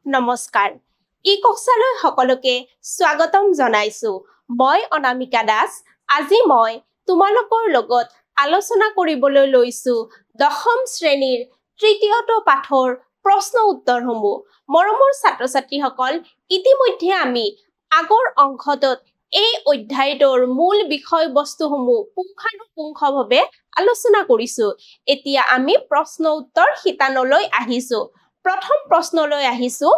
নমস্কাৰ ই কক্সালৈ সকলোকে স্বাগতম জনাইছো মই অনামিকা দাস আজি মই তোমালোকৰ লগত আলোচনা কৰিবলৈ লৈছো দশম শ্ৰেণীৰ তৃতীয়টো পাঠৰ প্ৰশ্ন উত্তৰসমূহ মৰমৰ ছাত্ৰ-ছাত্ৰীসকল ইতিমধ্যে আমি আগৰ অংশটোত এই অধ্যায়টোৰ মূল বিষয়বস্তুসমূহ পুংখানুপুংখভাৱে আলোচনা কৰিছো এতিয়া আমি প্ৰশ্ন উত্তৰ শিতানলৈ আহিছো প্ৰথম প্ৰশ্নলৈ আহিছো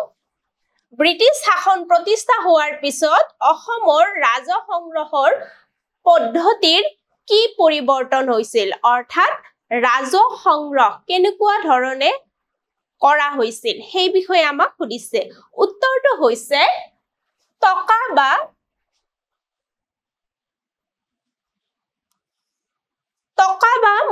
ব্ৰিটিছ শাসন প্ৰতিষ্ঠা হোৱাৰ পিছত অসমৰ ৰাজহ সংগ্ৰহৰ পদ্ধতিৰ কি পৰিৱৰ্তন হৈছিল অৰ্থাৎ ৰাজহ সংগ্ৰহ কেনেকুৱা ধৰণে কৰা হৈছিল সেই বিষয়ে আমাক সুধিছে উত্তৰটো হৈছে টকা বা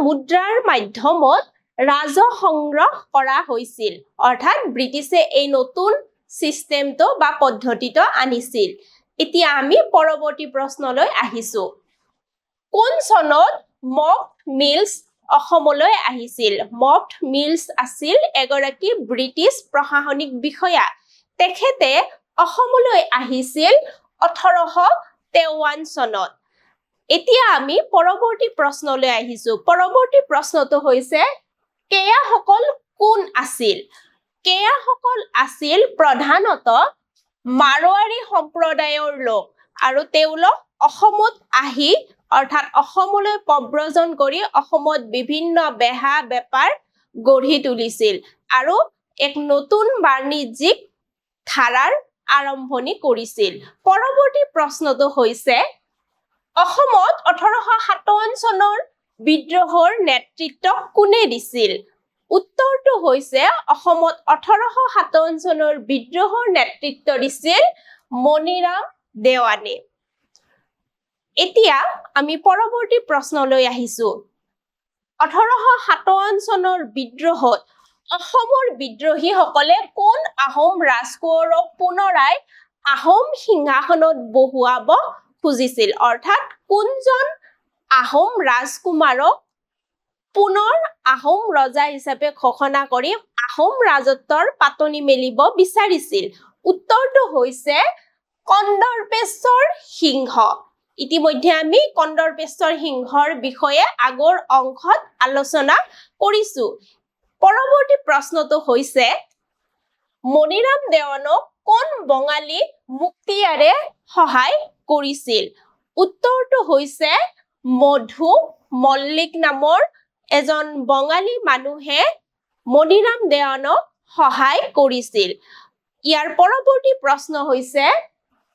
মুদ্ৰাৰ মাধ্যমত ৰাজহ সংগ্ৰহ কৰা হৈছিল অৰ্থাৎ ব্ৰিটিছে এই নতুন সিস্টেমটো বা পদ্ধতিটো আনিছিল এতিয়া আমি পৰৱৰ্তী প্ৰশ্নলৈ আহিছো কোন চনত মফট মিলছ অসমলৈ আহিছিল মফট মিলছ আছিল এগৰাকী ব্ৰিটিছ প্ৰশাসনিক বিষয়া তেখেতে অসমলৈ আহিছিল 1853 চনত এতিয়া আমি পৰৱৰ্তী প্ৰশ্নলৈ আহিছো পৰৱৰ্তী প্ৰশ্নটো হৈছে কেয়াসকল কোন আছিল কেয়াসকল আছিল প্ৰধানত মাৰোৱাৰী সম্প্ৰদায়ৰ লোক আৰু তেওঁলোক অসমত আহি অৰ্থাৎ অসমলৈ প্ৰব্ৰজন কৰি অসমত বিভিন্ন বেহা বেপাৰ গঢ়ি তুলিছিল আৰু এক নতুন বাণিজ্যিক ধাৰাৰ আৰম্ভণি কৰিছিল পৰৱৰ্তী প্ৰশ্নটো হৈছে অসমত 1857 চনৰ বিদ্ৰোহৰ নেতৃত্ব কোনে দিছিল উত্তৰটো হৈছে অসমত 1857 চনৰ বিদ্ৰোহৰ নেতৃত্ব দিছিল মণিৰাম দেৱানে এতিয়া আমি পৰৱৰ্তী প্ৰশ্নলৈ আহিছো 1857 চনৰ বিদ্ৰোহত অসমৰ বিদ্ৰোহীসকলে কোন আহোম ৰাজকোঁৱৰক পুনৰাই আহোম সিংহাসনত বহুৱাব খুজিছিল অৰ্থাৎ কোনজন আহোম ৰাজকুমাৰক পুনৰ আহোম ৰজা হিচাপে ঘোষণা কৰি আহোম ৰাজত্বৰ পাতনি মেলিব বিচাৰিছিল উত্তৰটো হৈছে কন্দৰ্পেশ্বৰ সিংহ ইতিমধ্যে আমি কন্দৰ্পেশ্বৰ সিংহৰ বিষয়ে আগৰ অংশত আলোচনা কৰিছো পৰৱৰ্তী প্ৰশ্নটো হৈছে মণিৰাম দেৱানক কোন বঙালী মুক্তিয়াৰে সহায় কৰিছিল উত্তৰটো হৈছে মধু মল্লিক নামৰ এজন বঙালী মানুহে মণিৰাম দেৱানক সহায় কৰিছিল ইয়াৰ পৰৱৰ্তী প্ৰশ্ন হৈছে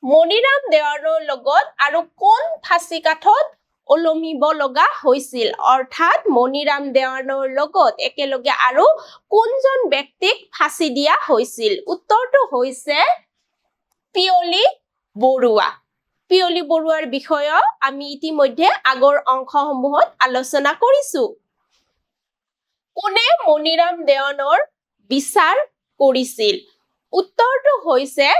মণিৰাম দেৱানৰ লগত আৰু কোন ফাঁচী কাঠত ওলমিব লগা হৈছিল অৰ্থাৎ মণিৰাম দেৱানৰ লগত একেলগে আৰু কোনজন ব্যক্তিক ফাঁচী দিয়া হৈছিল উত্তৰটো হৈছে পিয়লি বৰুৱাৰ বিষয়ে আমি ইতিমধ্যে আগৰ অংশসমূহত আলোচনা কৰিছো কোনে মণিৰাম দেৱানৰ বিচাৰ কৰিছিল উত্তৰটো হৈছে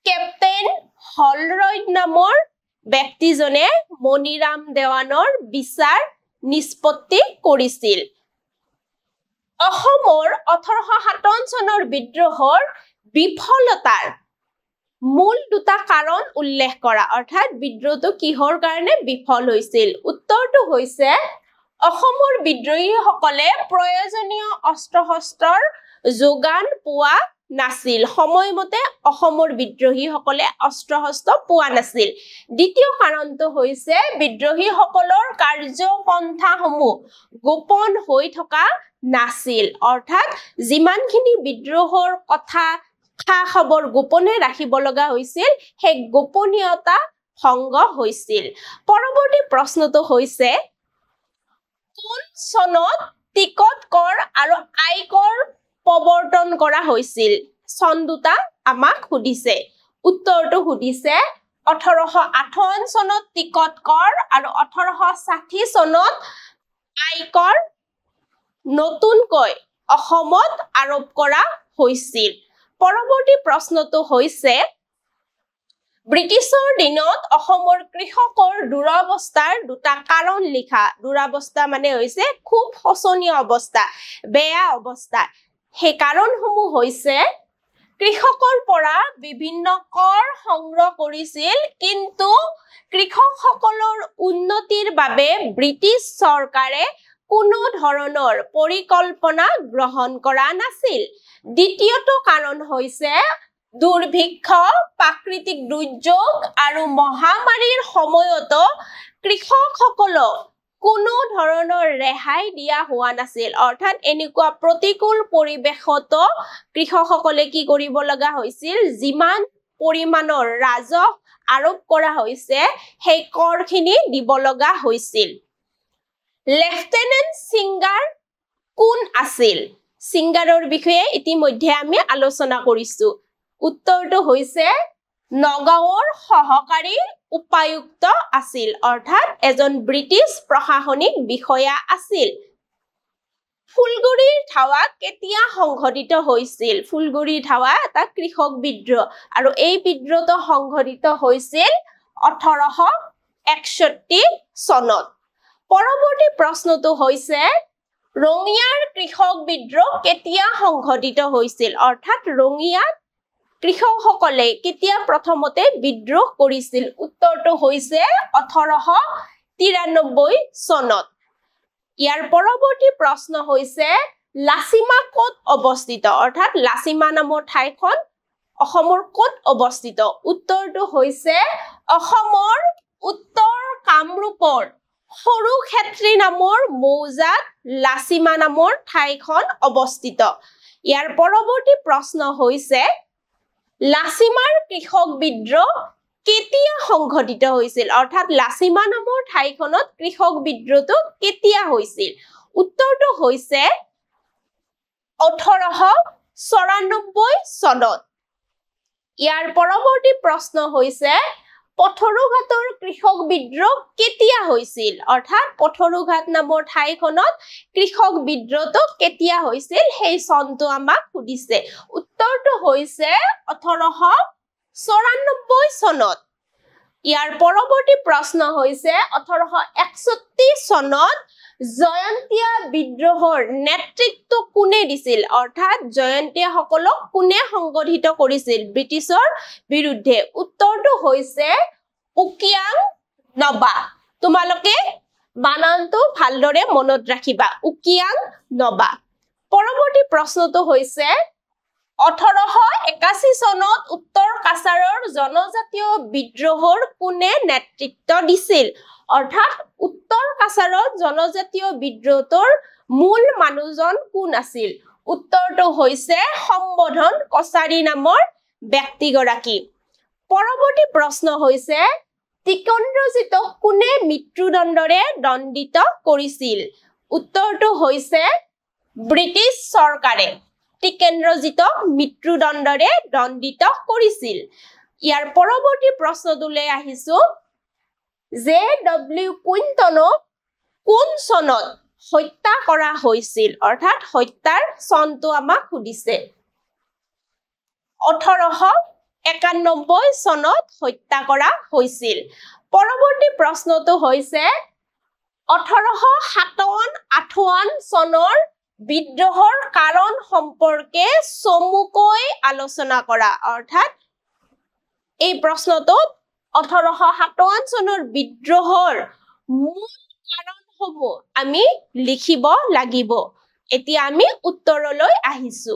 কেপ্টেইন হলৰইড নামৰ ব্যক্তিজনে মণিৰাম দেৱানৰ বিচাৰ নিষ্পত্তি কৰিছিল অসমৰ 1857 চনৰ বিদ্ৰোহৰ বিফলতাৰ মূল দুটা কাৰণ উল্লেখ কৰা অৰ্থাৎ বিদ্ৰোহটো কিহৰ কাৰণে বিফল হৈছিল উত্তৰটো হৈছে অসমৰ বিদ্ৰোহীসকলে প্ৰয়োজনীয় অস্ত্ৰ-শস্ত্ৰৰ যোগান পোৱা নাছিল সময়মতে অসমৰ বিদ্ৰোহীসকলে অস্ত্ৰ-শস্ত্ৰ পোৱা নাছিল দ্বিতীয় কাৰণটো হৈছে বিদ্ৰোহীসকলৰ কাৰ্যপন্থাসমূহ গোপন হৈ থকা নাছিল অৰ্থাৎ যিমানখিনি বিদ্ৰোহৰ কথা খবৰ গোপনে ৰাখিব লগা হৈছিল সেই গোপনীয়তা ভংগ হৈছিল পৰৱৰ্তী প্ৰশ্নটো হৈছে কোন চনত টিকট কৰ আৰু আয়কৰ প্ৰৱৰ্তন কৰা হৈছিল চন দুটা আমাক সুধিছে উত্তৰটো সুধিছে 1858 চনত টিকট কৰ আৰু 1860 চনত আয়কৰ নতুনকৈ অসমত আৰোপ কৰা হৈছিল পৰৱৰ্তী প্ৰশ্নটো হৈছে ব্ৰিটিছৰ দিনত অসমৰ কৃষকৰ দুৰৱস্থাৰ দুটা কাৰণ লিখা দুৰৱস্থা মানে হৈছে খুব শোচনীয় অৱস্থা বেয়া অৱস্থা সেই কাৰণসমূহ হৈছে কৃষকৰ পৰা বিভিন্ন কৰ সংগ্ৰহ কৰিছিল কিন্তু কৃষকসকলৰ উন্নতিৰ বাবে ব্ৰিটিছ চৰকাৰে কোনো ধৰণৰ পৰিকল্পনা গ্ৰহণ কৰা নাছিল দ্বিতীয়টো কাৰণ হৈছে দুৰ্ভিক্ষ প্ৰাকৃতিক দুৰ্যোগ আৰু মহামাৰীৰ সময়তো কৃষকসকলক কোনো ধৰণৰ ৰেহাই দিয়া হোৱা নাছিল অৰ্থাৎ এনেকুৱা প্ৰতিকূল পৰিবেশতো কৃষকসকলে কি কৰিব লগা হৈছিল যিমান পৰিমাণৰ ৰাজহ আৰোপ কৰা হৈছে সেই কৰখিনি দিব লগা হৈছিল লেফটেনেণ্ট সিংগাৰ কোন আছিল সিংগাৰৰ বিষয়ে ইতিমধ্যে আমি আলোচনা কৰিছো উত্তৰটো হৈছে নগাঁৱৰ সহকাৰী উপায়ুক্ত আছিল অৰ্থাৎ এজন ব্ৰিটিছ প্ৰশাসনিক বিষয়া আছিল ফুলগুৰিৰ ধাৱা কেতিয়া সংঘটিত হৈছিল ফুলগুৰিৰ ধাৱা এটা কৃষক বিদ্ৰোহ আৰু এই বিদ্ৰোহটো সংঘটিত হৈছিল 1861 চনত পৰৱৰ্তী প্ৰশ্নটো হৈছে ৰঙিয়াৰ কৃষক বিদ্ৰোহ কেতিয়া সংঘটিত হৈছিল অৰ্থাৎ ৰঙিয়াত কৃষকসকলে কেতিয়া প্ৰথমতে বিদ্ৰোহ কৰিছিল উত্তৰটো হৈছে 1893 চনত ইয়াৰ পৰৱৰ্তী প্ৰশ্ন হৈছে লাচিমা ক'ত অৱস্থিত অৰ্থাৎ লাচিমা নামৰ ঠাইখন অসমৰ ক'ত অৱস্থিত উত্তৰটো হৈছে অসমৰ উত্তৰ কামৰূপৰ সৰুক্ষেত্ৰী নামৰ মৌজাত লাচিমা নামৰ ঠাইখন অৱস্থিত ইয়াৰ পৰৱৰ্তী প্ৰশ্ন হৈছে লাচিমাৰ কৃষক বিদ্ৰোহ কেতিয়া সংঘটিত হৈছিল অৰ্থাৎ লাচিমা নামৰ ঠাইখনত কৃষক বিদ্ৰোহটো কেতিয়া হৈছিল উত্তৰটো হৈছে 1894 চনত ইয়াৰ পৰৱৰ্তী প্ৰশ্ন হৈছে পথৰুঘাটৰ কৃষক বিদ্ৰোহ কেতিয়া হৈছিল অৰ্থাৎ পথৰুঘাট নামৰ ঠাইখনত কৃষক বিদ্ৰোহটো কেতিয়া হৈছিল সেই চনটো আমাক সুধিছে উত্তৰটো হৈছে 1894 চনত ইয়াৰ পৰৱৰ্তী প্ৰশ্ন হৈছে 1861 চনত জয়ন্তীয়া বিদ্ৰোহৰ নেতৃত্ব কোনে দিছিল অৰ্থাৎ জয়ন্তীয়া সকলক কোনে সংগঠিত কৰিছিল ব্ৰিটিছৰ বিৰুদ্ধে উত্তৰটো হৈছে উকিয়াং নবা তোমালোকে বানানটো ভালদৰে মনত ৰাখিবা উকিয়াং নবা পৰৱৰ্তী প্ৰশ্নটো হৈছে 1881 চনত উত্তৰ কাছাৰৰ জনজাতীয় বিদ্ৰোহৰ কোনে নেতৃত্ব দিছিল অৰ্থাৎ উত্তৰ কাছাৰত জনজাতীয় বিদ্ৰোহৰ মূল মানুহজন কোন আছিল উত্তৰটো হৈছে সম্বোধন কছাৰী নামৰ ব্যক্তিগৰাকী পৰৱৰ্তী প্ৰশ্ন হৈছে টিকেন্দ্ৰজিতক কোনে মৃত্যুদণ্ডৰে দণ্ডিত কৰিছিল উত্তৰটো হৈছে ব্ৰিটিছ চৰকাৰে টিকেন্দ্ৰজিতক মৃত্যুদণ্ডৰে দণ্ডিত কৰিছিল ইয়াৰ পৰৱৰ্তী প্ৰশ্নটোলৈ আহিছো জে.ডব্লিউ. কুইণ্টনক কোন চনত হত্যা কৰা হৈছিল অৰ্থাৎ হত্যাৰ চনটো আমাক সুধিছে 1891 চনত হত্যা কৰা হৈছিল পৰৱৰ্তী প্ৰশ্নটো হৈছে 1857-58 চনৰ বিদ্ৰোহৰ কাৰণ সম্পৰ্কে চমুকৈ আলোচনা কৰা অৰ্থাৎ এই প্ৰশ্নটোত 1857 চনৰ বিদ্ৰোহৰ মূল কাৰণসমূহ আমি লিখিব লাগিব এতিয়া আমি উত্তৰলৈ আহিছো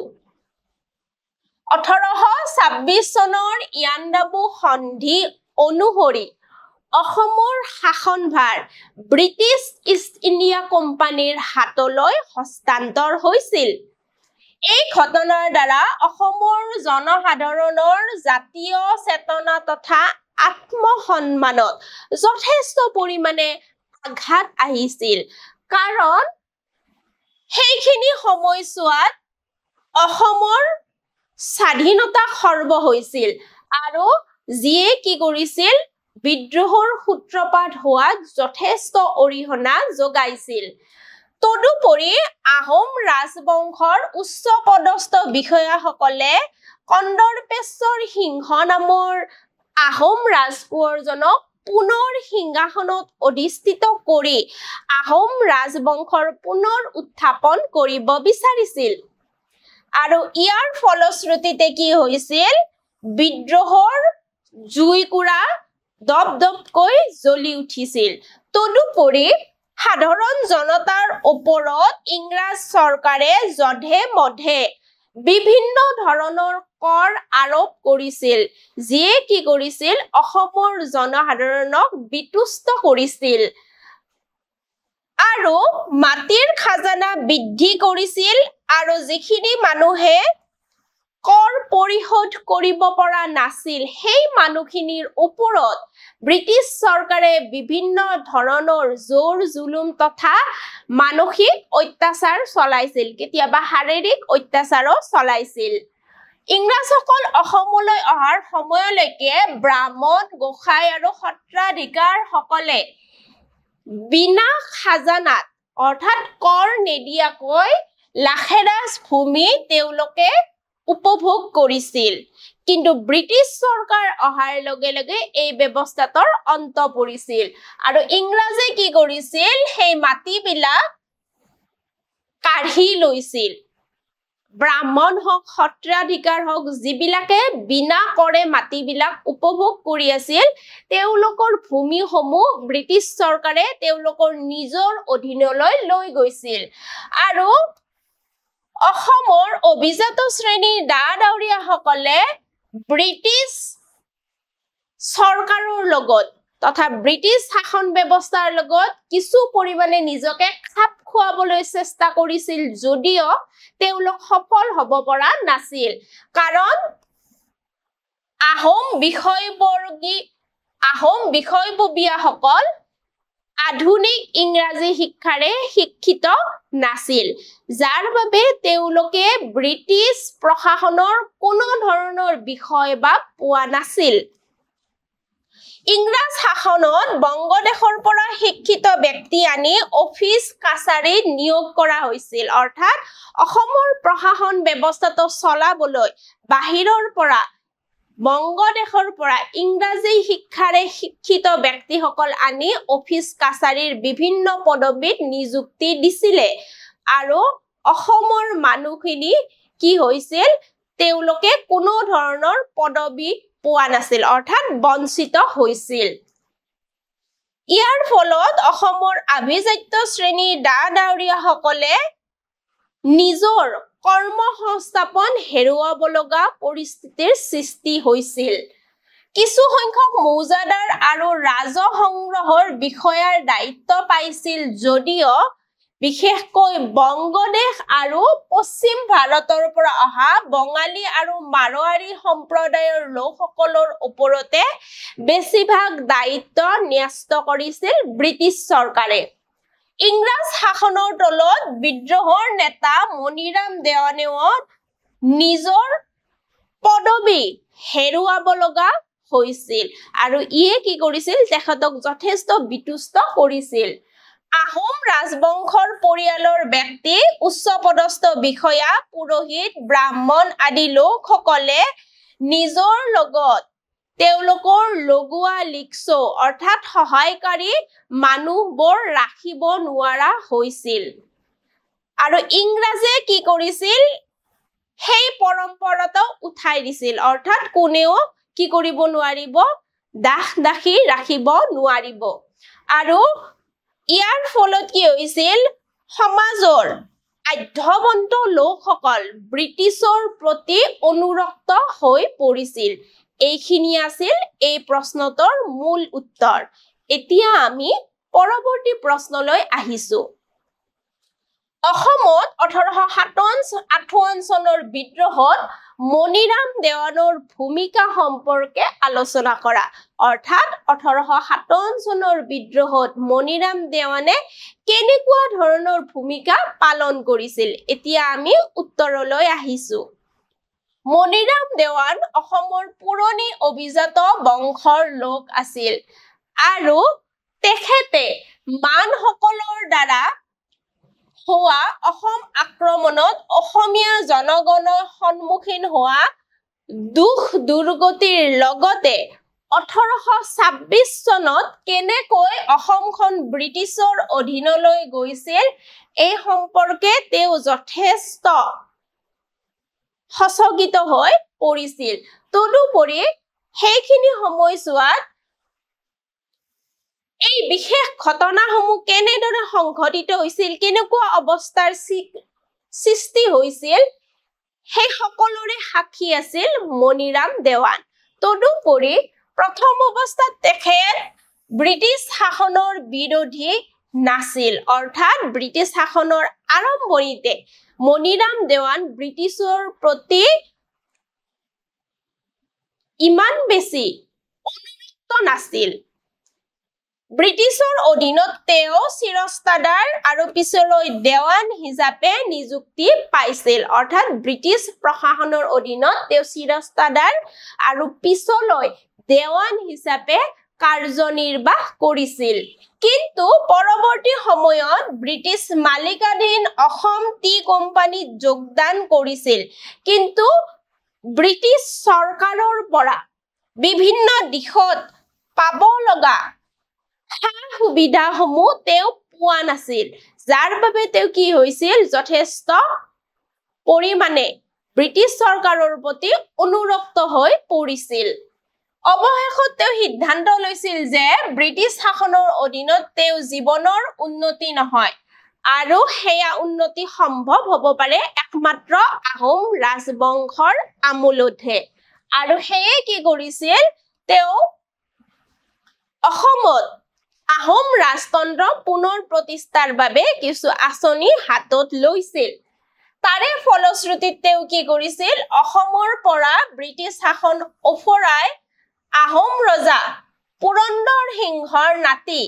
1826 চনৰ ইয়াণ্ডাবু সন্ধি অনুসৰি অসমৰ শাসনভাৰ ব্ৰিটিছ ইষ্ট ইণ্ডিয়া কোম্পানীৰ হাতলৈ হস্তান্তৰ হৈছিল এই ঘটনাৰ দ্বাৰা অসমৰ জনসাধাৰণৰ জাতীয় চেতনা তথা আত্মসন্মানত যথেষ্ট পৰিমাণে আঘাত আহিছিল কাৰণ সেইখিনি সময়ছোৱাত অসমৰ স্বাধীনতা খৰ্ব হৈছিল আৰু যিয়ে কি কৰিছিল বিদ্ৰোহৰ সূত্ৰপাত হোৱাত যথেষ্ট অৰিহণা যোগাইছিল তদুপৰি আহোম ৰাজবংশৰ উচ্চ পদস্থ বিষয়াসকলে কন্দৰ্পেশ্বৰ সিংহ নামৰ আহোম ৰাজকুঁৱৰজনক পুনৰ সিংহাসনত অধিষ্ঠিত কৰি আহোম ৰাজবংশৰ পুনৰ উত্থাপন কৰিব বিচাৰিছিল আৰু ইয়াৰ ফলশ্ৰুতিতে কি হৈছিল বিদ্ৰোহৰ জুইকুৰা দপদপকৈ জ্বলি উঠিছিল তদুপৰি সাধাৰণ জনতাৰ ওপৰত ইংৰাজ চৰকাৰে জধে মধে বিভিন্ন ধৰণৰ কৰ আৰোপ কৰিছিল যিয়ে কি কৰিছিল অসমৰ জনসাধাৰণক বিতুষ্ট কৰিছিল আৰু মাটিৰ খাজানা বৃদ্ধি কৰিছিল আৰু যিখিনি মানুহে কৰ পৰিশোধ কৰিব পৰা নাছিল সেই মানুহখিনিৰ ওপৰত ব্ৰিটিছ চৰকাৰে বিভিন্ন ধৰণৰ জোৰ জুলুম তথা মানসিক অত্যাচাৰ চলাইছিল কেতিয়াবা শাৰীৰিক অত্যাচাৰো চলাইছিল ইংৰাজসকল অসমলৈ অহাৰ সময়লৈকে ব্ৰাহ্মণ গোসাই আৰু সত্ৰাধিকাৰ সকলে বিনা খাজানাত অৰ্থাৎ কৰ নিদিয়াকৈ লাখেৰাজ ভূমি তেওঁলোকে উপভোগ কৰিছিল কিন্তু ব্ৰিটিছ চৰকাৰ অহাৰ লগে লগে এই ব্যৱস্থাটোৰ অন্ত পৰিছিল আৰু ইংৰাজে কি কৰিছিল সেই মাটিবিলাক কাঢ়ি লৈছিল ব্ৰাহ্মণ হওক সত্ৰাধিকাৰ হওক যিবিলাকে বিনা কৰে মাটিবিলাক উপভোগ কৰি আছিল তেওঁলোকৰ ভূমিসমূহ ব্ৰিটিছ চৰকাৰে তেওঁলোকৰ নিজৰ অধীনলৈ লৈ গৈছিল আৰু অসমৰ অভিজাত শ্ৰেণীৰ দাউৰিয়াসকলে ব্ৰিটিছ চৰকাৰৰ লগত তথা ব্ৰিটিছ শাসন ব্যৱস্থাৰ লগত কিছু পৰিমাণে নিজকে খাপ খুৱাবলৈ চেষ্টা কৰিছিল যদিও তেওঁলোক সফল হ'ব পৰা নাছিল কাৰণ আহোম বিষয়ববীয়াসকল আধুনিক ইংৰাজী শিক্ষাৰে শিক্ষিত নাছিল যাৰ বাবে তেওঁলোকে ব্ৰিটিছ প্ৰশাসনৰ কোনো ধৰণৰ বিষয় বা পোৱা নাছিল ইংৰাজ শাসনত বংগদেশৰ পৰা শিক্ষিত ব্যক্তি আনি অফিচ কাছাৰীত নিয়োগ কৰা হৈছিল অৰ্থাৎ অসমৰ প্ৰশাসন ব্যৱস্থাটো চলাবলৈ বাহিৰৰ পৰা বংগদেশৰ পৰা ইংৰাজী শিক্ষাৰে শিক্ষিত ব্যক্তিসকল আনি অফিচ কাছাৰীৰ বিভিন্ন পদবীত নিযুক্তি দিছিলে আৰু অসমৰ মানুহখিনি কি হৈছিল তেওঁলোকে কোনো ধৰণৰ পদবী পোৱা নাছিল অৰ্থাৎ বঞ্চিত হৈছিল ইয়াৰ ফলত অসমৰ আভিজাত্য শ্ৰেণীৰ দাউৰিয়াসকলে নিজৰ কৰ্মসংস্থাপন হেৰুৱাব লগা পৰিস্থিতিৰ সৃষ্টি হৈছিল কিছু সংখ্যক মৌজাদাৰ আৰু ৰাজহ সংগ্ৰহৰ বিষয়াৰ দায়িত্ব পাইছিল যদিও বিশেষকৈ বংগদেশ আৰু পশ্চিম ভাৰতৰ পৰা অহা বঙালী আৰু মাৰোৱাৰী সম্প্ৰদায়ৰ লোকসকলৰ ওপৰতে বেছিভাগ দায়িত্ব ন্যস্ত কৰিছিল ব্ৰিটিছ চৰকাৰে ইংৰাজ শাসনৰ তলত বিদ্ৰোহৰ নেতা মণিৰাম দেৱানেও নিজৰ পদবী হেৰুৱাব লগা হৈছিল আৰু ইয়ে কি কৰিছিল তেখেতক যথেষ্ট বিতুষ্ট কৰিছিল আহোম ৰাজবংশৰ পৰিয়ালৰ ব্যক্তি উচ্চপদস্থ বিষয়া পুৰোহিত ব্ৰাহ্মণ আদি লোকসকলে নিজৰ লগত তেওঁলোকৰ লগোৱা লিকছো অৰ্থাৎ সহায়কাৰী মানুহবোৰ ৰাখিব নোৱাৰা হৈছিল আৰু ইংৰাজে কি কৰিছিল সেই পৰম্পৰাটো উঠাই দিছিল অৰ্থাৎ কোনেও কি কৰিব নোৱাৰিব দাসী ৰাখিব নোৱাৰিব আৰু ইয়াৰ ফলত কি হৈছিল সমাজৰ আধ্যবন্ত লোকসকল ব্ৰিটিছৰ প্ৰতি অনুৰক্ত হৈ পৰিছিল এইখিনি আছিল এই প্ৰশ্নটোৰ মূল উত্তৰ এতিয়া আমি পৰৱৰ্তী প্ৰশ্নলৈ আহিছো অসমত 1858 চনৰ বিদ্ৰোহত মণিৰাম দেৱানৰ ভূমিকা সম্পৰ্কে আলোচনা কৰা অৰ্থাৎ 1857 চনৰ বিদ্ৰোহত মণিৰাম দেৱানে কেনেকুৱা ধৰণৰ ভূমিকা পালন কৰিছিল এতিয়া আমি উত্তৰলৈ আহিছো মণিৰাম দেৱান অসমৰ পুৰণি অভিজাত বংশৰ লোক আছিল আৰু তেখেতে মানসকলৰ দ্বাৰা হোৱা অসম আক্ৰমণত অসমীয়া জনগণৰ সন্মুখীন হোৱা দুখ দুৰ্গতিৰ লগতে 1826 চনত কেনেকৈ অসমখন ব্ৰিটিছৰ অধীনলৈ গৈছিল এই সম্পৰ্কে তেওঁ যথেষ্ট সচকিত হৈ পৰিছিল তদুপৰি সেইখিনি সময়ছোৱাত এই বিশেষ ঘটনাসমূহ কেনেদৰে সংঘটিত হৈছিল কেনেকুৱা অৱস্থাৰ সৃষ্টি হৈছিল সেই সকলোৰে সাক্ষী আছিল মণিৰাম দেৱান তদুপৰি প্ৰথম অৱস্থাত তেখেত ব্ৰিটিছ শাসনৰ বিৰোধী নাছিল অৰ্থাৎ ব্ৰিটিছ শাসনৰ আৰম্ভণিতে মণিৰাম দেৱান ব্ৰিটিছৰ প্ৰতি ইমান বেছি অনুৰক্ত নাছিল ব্ৰিটিছৰ অধীনত তেওঁ চিৰস্থায়ী আৰু পিছলৈ দেৱান হিচাপে নিযুক্তি পাইছিল অৰ্থাৎ ব্ৰিটিছ প্ৰশাসনৰ অধীনত তেওঁ চিৰস্থায়ী আৰু পিছলৈ দেৱান হিচাপে কাৰ্যনিৰ্বাহ কৰিছিল কিন্তু পৰৱৰ্তী সময়ত ব্ৰিটিছ মালিকাধীন অসম টি কোম্পানীত যোগদান কৰিছিল কিন্তু ব্ৰিটিছ চৰকাৰৰ পৰা বিভিন্ন দিশত পাব লগা সুবিধাসমূহ তেওঁ পোৱা নাছিল যাৰ বাবে তেওঁ কি হৈছিল যথেষ্ট পৰিমাণে ব্ৰিটিছ চৰকাৰৰ প্ৰতি অনুৰক্ত হৈ পৰিছিল অৱশেষত তেওঁ সিদ্ধান্ত লৈছিল যে ব্ৰিটিছ শাসনৰ অধীনত তেওঁ জীৱনৰ উন্নতি নহয় আৰু হেয়া উন্নতি সম্ভৱ হ'ব পাৰে একমাত্ৰ আহোম ৰাজবংশৰ আমোলতহে আৰু হেয়ে কি কৰিছিল তেওঁ অসমত আহোম ৰাজতন্ত্ৰ পুনৰ প্ৰতিষ্ঠাৰ বাবে কিছু আঁচনি হাতত লৈছিল তাৰে ফলশ্ৰুতিত তেওঁ কি কৰিছিল অসমৰ পৰা ব্ৰিটিছ শাসন ওফৰাই আহোম ৰজা পুৰন্দৰ সিংহৰ নাতি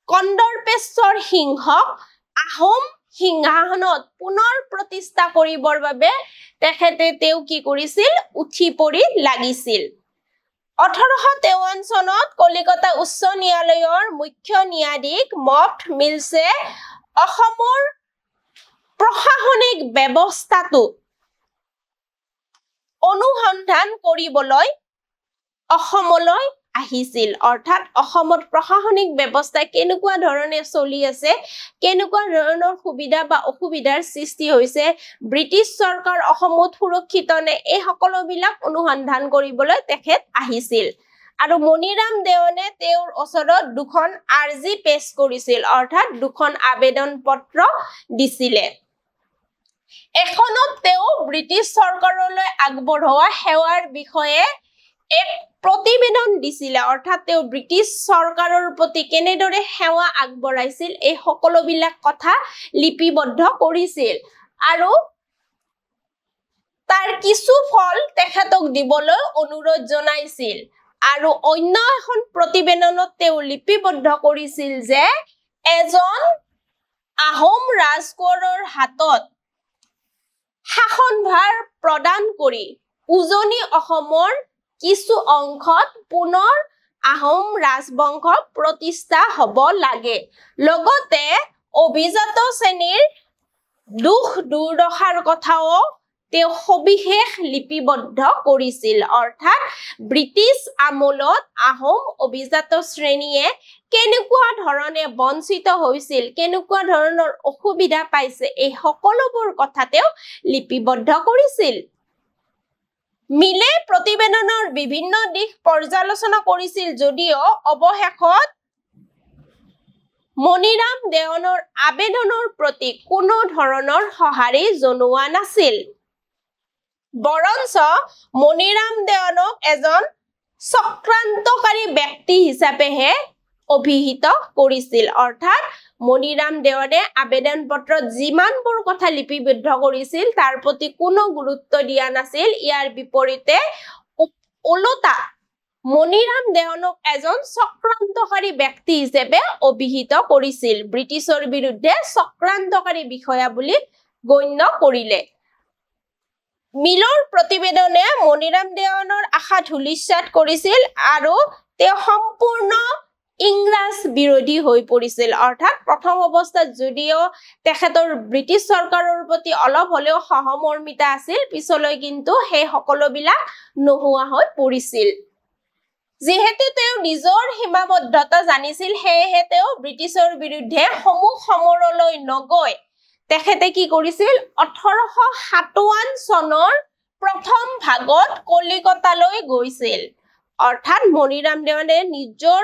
কন্দৰ্পেশ্বৰ সিংহক আহোম সিংহাসনত পুনৰ প্ৰতিষ্ঠা কৰিবৰ বাবে তেখেতে তেওঁ কি কৰিছিল উঠি পৰি লাগিছিল 1853 চনত কলিকতা উচ্চ ন্যায়ালয়ৰ মুখ্য ন্যায়াধীশ মফট মিলছে অসমৰ প্ৰশাসনিক ব্যৱস্থাটো অনুসন্ধান কৰিবলৈ অসমলৈ আহিছিল অৰ্থাৎ অসমত প্ৰশাসনিক ব্যৱস্থা কেনেকুৱা ধৰণে চলি আছে কেনেকুৱা ধৰণৰ সুবিধা বা অসুবিধাৰ সৃষ্টি হৈছে ব্ৰিটিছ চৰকাৰ অসমত সুৰক্ষিত নে এই সকলোবিলাক অনুসন্ধান কৰিবলৈ তেখেত আহিছিল আৰু মণিৰাম দেৱানে তেওঁৰ ওচৰত দুখন আৰ্জি পেশ কৰিছিল অৰ্থাৎ দুখন আবেদন পত্ৰ দিছিলে এখনত তেওঁ ব্ৰিটিছ চৰকাৰলৈ আগবঢ়োৱা সেৱাৰ বিষয়ে এক প্ৰতিবেদন দিছিল অৰ্থাৎ তেওঁ ব্ৰিটিছ চৰকাৰৰ প্ৰতি কেনেদৰে সেৱা আগবঢ়াইছিল এই সকলোবিলাক কথা লিপিবদ্ধ কৰিছিল আৰু তাৰ কিছু ফল তেখেতক দিবলৈ অনুৰোধ জনাইছিল আৰু অন্য এখন প্ৰতিবেদনত তেওঁ লিপিবদ্ধ কৰিছিল যে এজন আহোম ৰাজকোঁৱৰৰ হাতত শাসনভাৰ প্ৰদান কৰি উজনি অসমৰ কিছু অংশত পুনৰ আহোম ৰাজবংশ প্ৰতিষ্ঠা হ'ব লাগে লগতে অভিজাত শ্ৰেণীৰ দুখ দুৰ্দশাৰ কথাও তেওঁ সবিশেষ লিপিবদ্ধ কৰিছিল অৰ্থাৎ ব্ৰিটিছ আমোলত আহোম অভিজাত শ্ৰেণীয়ে কেনেকুৱা ধৰণে বঞ্চিত হৈছিল কেনেকুৱা ধৰণৰ অসুবিধা পাইছে এই সকলোবোৰ কথা তেওঁ লিপিবদ্ধ কৰিছিল মিলে প্ৰতিবেদনৰ বিভিন্ন দিশ পৰ্যালোচনা কৰিছিল যদিও অৱশেষত মণিৰাম দেৱানৰ আবেদনৰ প্ৰতি কোনো ধৰণৰ সঁহাৰি জনোৱা নাছিল বৰঞ্চ মণিৰাম দেৱানক এজন চক্ৰান্তকাৰী ব্যক্তি হিচাপেহে অভিহিত কৰিছিল অৰ্থাৎ মণিৰাম দেৱানে আবেদন পত্ৰত যিমানবোৰ কথা লিপিবদ্ধ কৰিছিল তাৰ প্ৰতি কোনো গুৰুত্ব দিয়া নাছিল ইয়াৰ বিপৰীতে ওলোটা মণিৰাম দেৱানক এজন চক্ৰান্তকাৰী ব্যক্তি হিচাপে অভিহিত কৰিছিল ব্ৰিটিছৰ বিৰুদ্ধে চক্ৰান্তকাৰী বিষয়া বুলি গণ্য কৰিলে মিলৰ প্ৰতিবেদনে মণিৰাম দেৱানৰ আশা ধূলিসাৎ কৰিছিল আৰু তেওঁ সম্পূৰ্ণ ইংৰাজ বিৰোধী হৈ পৰিছিল অৰ্থাৎ প্ৰথম অৱস্থাত যদিও তেখেতৰ ব্ৰিটিছ চৰকাৰৰ প্ৰতি অলপ হলেও সহমৰ্মিতা আছিল পিছলৈ কিন্তু সেই সকলোবিলাক নোহোৱা হৈ পৰিছিল যেহেতু তেওঁ নিজৰ সীমাবদ্ধতা জানিছিল সেয়েহে তেওঁ ব্ৰিটিছৰ বিৰুদ্ধে সমূহ সমৰলৈ নগৈ তেখেতে কি কৰিছিল 1857 চনৰ প্ৰথম ভাগত কলিকতালৈ গৈছিল অৰ্থাৎ মণিৰাম দেৱানে নিজৰ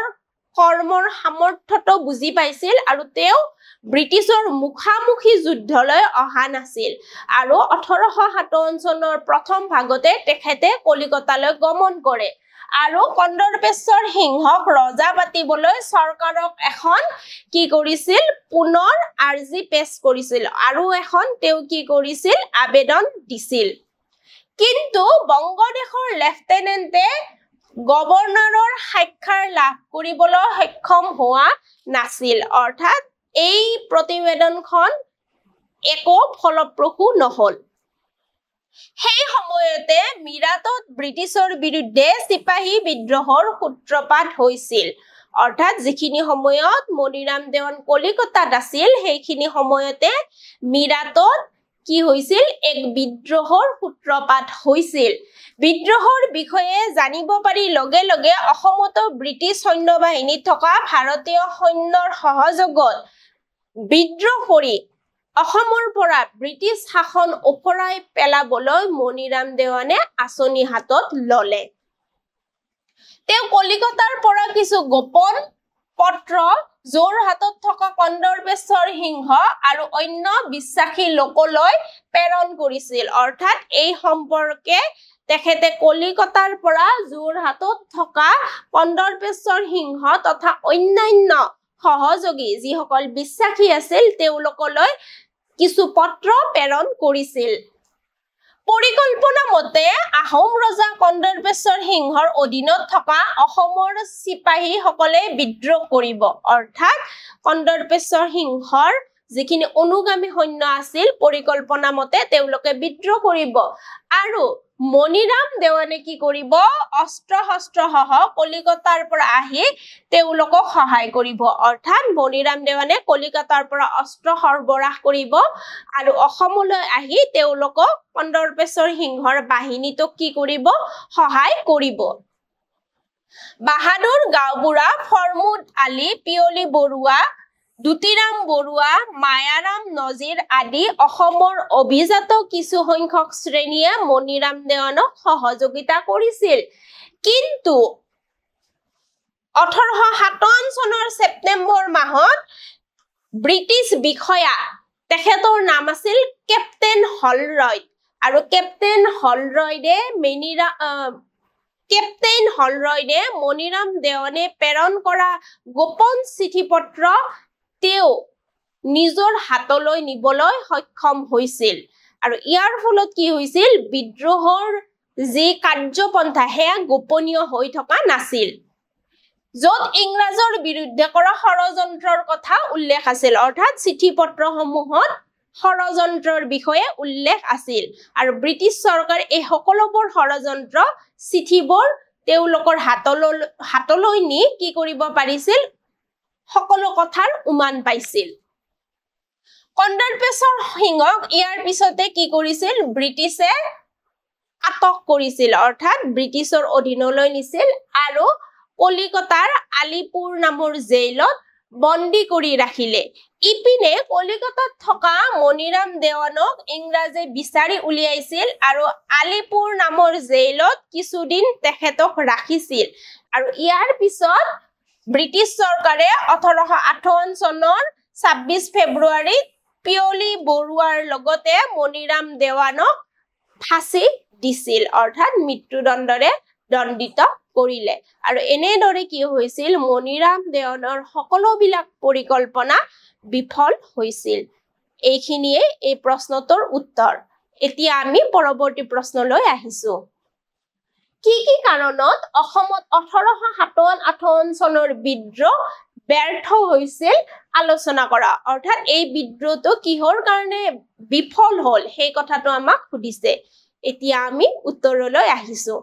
কৰ্মৰ সামৰ্থ্যটো বুজি পাইছিল আৰু তেওঁ ব্ৰিটিছৰ মুখামুখি যুদ্ধলৈ অহা নাছিল আৰু 1857 চনৰ প্ৰথম ভাগতে তেখেতে কলিকতালৈ গমন কৰে আৰু কন্দৰ্পেশ্বৰ সিংহক ৰজা পাতিবলৈ চৰকাৰক এখন কি কৰিছিল পুনৰ আৰ্জি পেশ কৰিছিল আৰু এখন তেওঁ কি কৰিছিল আবেদন দিছিল কিন্তু বংগদেশৰ লেফটেনেণ্টে গভৰ্ণৰৰ সাক্ষাৎ লাভ কৰিবলৈ সক্ষম হোৱা নাছিল অৰ্থাৎ এই প্ৰতিবেদনখন একো ফলপ্ৰসূ নহল সেই সময়তে মিৰাটত ব্ৰিটিছৰ বিৰুদ্ধে চিপাহী বিদ্ৰোহৰ সূত্ৰপাত হৈছিল অৰ্থাৎ যিখিনি সময়ত মণিৰাম দেৱান কলিকতাত আছিল সেইখিনি সময়তে মিৰাটত কি হৈছিল এক বিদ্ৰোহৰ সূত্ৰপাত হৈছিল বিদ্ৰোহৰ বিষয়ে জানিব পাৰি লগে লগে অসমতো ব্ৰিটিছ সৈন্যবাহিনী থকা ভাৰতীয় সৈন্যৰ সহযোগত বিদ্ৰোহ কৰি অসমৰ পৰা ব্ৰিটিছ শাসন ওপৰাই পেলাবলৈ মণিৰাম দেৱানে আঁচনি হাতত ললে তেওঁ কলিকতাৰ পৰা কিছু গোপন পত্ৰ যোৰহাটত থকা কন্দৰ্পেশ্বৰ সিংহ আৰু অন্য বিশ্বাসী লোকলৈ প্ৰেৰণ কৰিছিল অৰ্থাৎ এই সম্পৰ্কে তেখেতে কলিকতাৰ পৰা যোৰহাটত থকা কন্দৰ্পেশ্বৰ সিংহ তথা অন্যান্য সহযোগী যিসকল বিশ্বাসী আছিল তেওঁলোকলৈ কিছু পত্ৰ প্ৰেৰণ কৰিছিল পৰিকল্পনা মতে আহোম ৰজা কন্দৰ্পেশ্বৰ সিংহৰ অধীনত থকা অসমৰ চিপাহী সকলে বিদ্ৰোহ কৰিব অৰ্থাৎ কন্দৰ্পেশ্বৰ সিংহৰ যিখিনি অনুগামী সৈন্য আছিল পৰিকল্পনা মতে তেওঁলোকে বিদ্ৰোহ কৰিব আৰু মণিৰাম দেৱানে কি কৰিব অস্ত্ৰ শস্ত্ৰ সহ কলিকতাৰ পৰা আহি তেওঁলোকক সহায় কৰিব অৰ্থাৎ মণিৰাম দেৱানে কলিকতাৰ পৰা অস্ত্ৰ সৰবৰাহ কৰিব আৰু অসমলৈ আহি তেওঁলোকক কন্দৰ্পেশ্বৰ সিংহৰ বাহিনীটোক কি কৰিব সহায় কৰিব বাহাদুৰ গাঁওবুঢ়া ফৰমুদ আলী পিয়লি বৰুৱা দুতিৰাম বৰুৱা মায়াৰাম নজিৰ আদি অসমৰ অভিজাত কিছু সংখ্যক শ্ৰেণীয়ে মণিৰাম দেৱানক সহযোগিতা কৰিছিল কিন্তু 1857 চনৰ ছেপ্টেম্বৰ মাহত ব্ৰিটিছ বিষয়া তেখেতৰ নাম আছিল কেপ্টেইন হলৰয় আৰু কেপ্টেইন হলৰয়ডে মণিৰাম দেৱানে প্ৰেৰণ কৰা গোপন চিঠি পত্ৰ তেওঁ নিজৰ হাতলৈ নিবলৈ সক্ষম হৈছিল আৰু ইয়াৰ ফলত কি হৈছিল বিদ্ৰোহৰ যি কাৰ্যপন্থা হেয়া গোপনীয় হৈ থকা নাছিল য'ত ইংৰাজৰ বিৰুদ্ধে কৰা ষড়যন্ত্ৰৰ কথা উল্লেখ আছিল অৰ্থাৎ চিঠি পত্ৰসমূহত ষড়যন্ত্ৰৰ বিষয়ে উল্লেখ আছিল আৰু ব্ৰিটিছ চৰকাৰ এই সকলোবোৰ ষড়যন্ত্ৰ চিঠিবোৰ তেওঁলোকৰ হাতলৈ নি কি কৰিব পাৰিছিল সকলো কথাৰ উমান পাইছিল কন্দৰ্পেশ্বৰ সিংহক ইয়াৰ পিছতে কি কৰিছিল ব্ৰিটিছে আটক কৰিছিল অৰ্থাৎ ব্ৰিটিছৰ অধীনলৈ নিছিল আৰু কলিকতাৰ আলিপুৰ নামৰ জেইলত বন্দী কৰি ৰাখিলে ইপিনে কলিকতাত থকা মণিৰাম দেৱানক ইংৰাজে বিচাৰি উলিয়াইছিল আৰু আলিপুৰ নামৰ জেইলত কিছুদিন তেখেতক ৰাখিছিল আৰু ইয়াৰ পিছত ব্ৰিটিছ চৰকাৰে 1858 চনৰ 26 ফেব্ৰুৱাৰীত পিয়লি বৰুৱাৰ লগতে মণিৰাম দেৱানক ফাঁচি দিছিল অৰ্থাৎ মৃত্যুদণ্ডৰে দণ্ডিত কৰিলে আৰু এনেদৰে কি হৈছিল মণিৰাম দেৱানৰ সকলোবিলাক পৰিকল্পনা বিফল হৈছিল এইখিনিয়ে এই প্ৰশ্নটোৰ উত্তৰ এতিয়া আমি পৰৱৰ্তী প্ৰশ্নলৈ আহিছো কি কাৰণত অসমত 1858 চনৰ বিদ্ৰোহ ব্যৰ্থ হৈছিল আলোচনা কৰা অৰ্থাৎ এই বিদ্ৰোহটো কিহৰ কাৰণে বিফল হল সেই কথাটো আমাক সুধিছে এতিয়া আমি উত্তৰলৈ আহিছো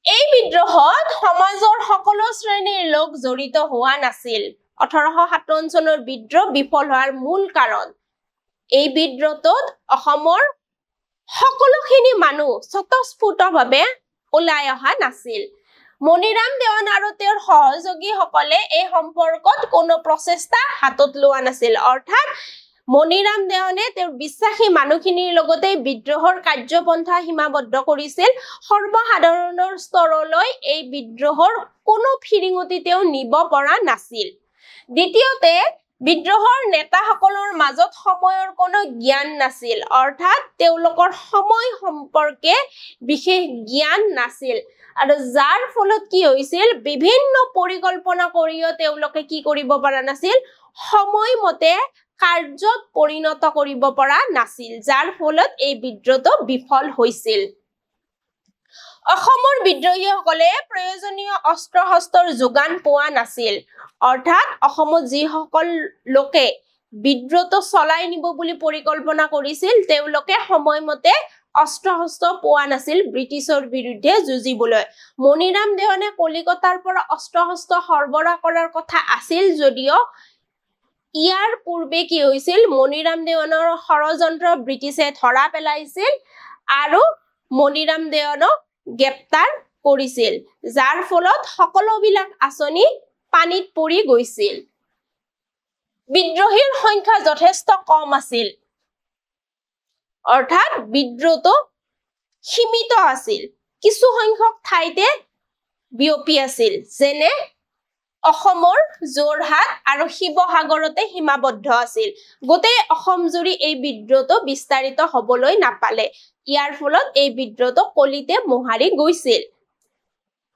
এই বিদ্ৰোহত সমাজৰ সকলো শ্ৰেণীৰ লোক জড়িত হোৱা নাছিল 1857 চনৰ বিদ্ৰোহ বিফল হোৱাৰ মূল কাৰণ এই বিদ্ৰোহটোত অসমৰ সকলোখিনি মানুহ স্বতঃস্ফূৰ্তভাৱে ওলাই অহা নাছিল মণিৰাম দেৱান আৰু তেওঁৰ সহযোগীসকলে এই সম্পৰ্কত কোনো প্ৰচেষ্টা হাতত লোৱা নাছিল অৰ্থাৎ মণিৰাম দেৱানে তেওঁৰ বিশ্বাসী মানুহখিনিৰ লগতে বিদ্ৰোহৰ কাৰ্যপন্থা সীমাবদ্ধ কৰিছিল সৰ্বসাধাৰণৰ স্তৰলৈ এই বিদ্ৰোহৰ কোনো ফিৰিঙতি তেওঁ নিব পৰা নাছিল দ্বিতীয়তে বিদ্ৰোহৰ নেতাসকলৰ মাজত সময়ৰ কোনো জ্ঞান নাছিল অৰ্থাৎ তেওঁলোকৰ সময় সম্পৰ্কে বিশেষ জ্ঞান নাছিল আৰু যাৰ ফলত কি হৈছিল বিভিন্ন পৰিকল্পনা কৰিও তেওঁলোকে কি কৰিব পৰা নাছিল সময়মতে কাৰ্যত পৰিণত কৰিব পৰা নাছিল যাৰ ফলত এই বিদ্ৰোহটো বিফল হৈছিল অসমৰ বিদ্ৰোহীসকলে প্ৰয়োজনীয় অস্ত্ৰ শস্ত্ৰৰ যোগান পোৱা নাছিল অৰ্থাৎ অসমত যিসকল লোকে বিদ্ৰোহটো চলাই নিব বুলি পৰিকল্পনা কৰিছিল তেওঁলোকে সময়মতে অস্ত্ৰ শস্ত্ৰ পোৱা নাছিল ব্ৰিটিছৰ বিৰুদ্ধে যুঁজিবলৈ মণিৰাম দেৱানে কলিকতাৰ পৰা অস্ত্ৰ শস্ত্ৰ সৰবৰাহ কৰাৰ কথা আছিল যদিও ইয়াৰ পূৰ্বে কি হৈছিল মণিৰাম দেৱানৰ ষড়যন্ত্ৰ ব্ৰিটিছে ধৰা পেলাইছিল আৰু মণিৰাম দেৱানক গ্ৰেপ্তাৰ কৰিছিল যাৰ ফলত সকলোবিলাক আঁচনি পানীত পৰি গৈছিল বিদ্ৰোহীৰ সংখ্যা যথেষ্ট কম আছিল অৰ্থাৎ বিদ্ৰোহটো সীমিত আছিল কিছু সংখ্যক ঠাইতে বিয়পি আছিল যেনে অসমৰ যোৰহাট আৰু শিৱসাগৰতে সীমাবদ্ধ আছিল গোটেই অসম জুৰি এই বিদ্ৰোহটো বিস্তাৰিত হ'বলৈ নাপালে ইয়াৰ ফলত এই বিদ্ৰোহটো কলিতে মোহাৰি গৈছিল